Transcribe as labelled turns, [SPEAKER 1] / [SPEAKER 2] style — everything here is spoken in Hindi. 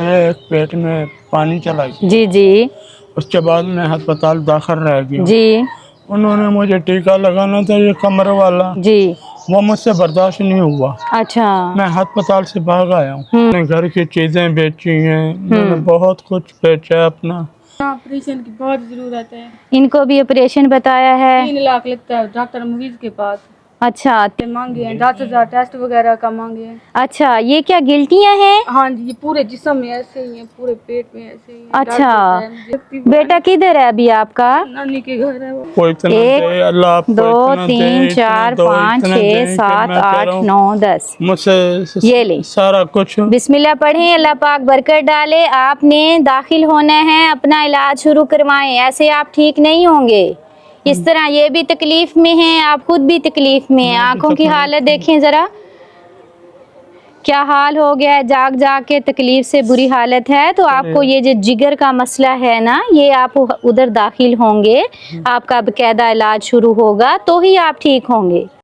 [SPEAKER 1] एक पेट में पानी चला गया।
[SPEAKER 2] जी जी
[SPEAKER 1] उसके बाद मैं अस्पताल दाखिल रह गया।
[SPEAKER 2] जी
[SPEAKER 1] उन्होंने मुझे टीका लगाना था, ये कमर वाला,
[SPEAKER 2] जी।
[SPEAKER 1] वो मुझसे बर्दाश्त नहीं हुआ।
[SPEAKER 2] अच्छा।
[SPEAKER 1] मैं अस्पताल से भाग आया हूँ। मैंने घर की चीजें बेची हैं, मैंने बहुत कुछ बेचा अपना।
[SPEAKER 3] ऑपरेशन की बहुत जरूरत है।
[SPEAKER 2] इनको भी ऑपरेशन बताया है।
[SPEAKER 3] 3 लाख लगता है डॉक्टर मुवीज के पास।
[SPEAKER 2] अच्छा
[SPEAKER 3] मांगे हैं 10,000 टेस्ट वगैरह का मांगे हैं।
[SPEAKER 2] अच्छा, ये क्या गिल्टियाँ हैं?
[SPEAKER 3] हाँ जी, ये पूरे जिस्म में ऐसे ही है, पूरे पेट में ऐसे ही है।
[SPEAKER 2] अच्छा, बेटा किधर है अभी आपका?
[SPEAKER 3] नानी के घर है वो।
[SPEAKER 1] वो इतना
[SPEAKER 2] एक,
[SPEAKER 1] दे, अल्लाह आपको
[SPEAKER 2] 2
[SPEAKER 1] इतना दे,
[SPEAKER 2] 3
[SPEAKER 1] इतना
[SPEAKER 2] 4
[SPEAKER 1] दो,
[SPEAKER 2] 5
[SPEAKER 1] इतना
[SPEAKER 2] 6
[SPEAKER 1] दे कि
[SPEAKER 2] 7
[SPEAKER 1] मैं कह
[SPEAKER 2] 8
[SPEAKER 1] रहा हूँ,
[SPEAKER 2] 9 10।
[SPEAKER 1] मुझसे
[SPEAKER 2] ये ले।
[SPEAKER 1] सारा कुछ।
[SPEAKER 2] बिस्मिल्लाह पढ़ें, अल्लाह पाक बरकत डाले। आपने दाखिल होना है, अपना इलाज शुरू करवाएं। ऐसे आप ठीक नहीं होंगे। इस तरह ये भी तकलीफ में हैं, आप खुद भी तकलीफ में हैं। आंखों की हालत देखें जरा, क्या हाल हो गया है, जाग जाग के तकलीफ से बुरी हालत है। तो आपको ये जो जिगर का मसला है ना, ये आप उधर दाखिल होंगे, आपका बकायदा इलाज शुरू होगा तो ही आप ठीक होंगे।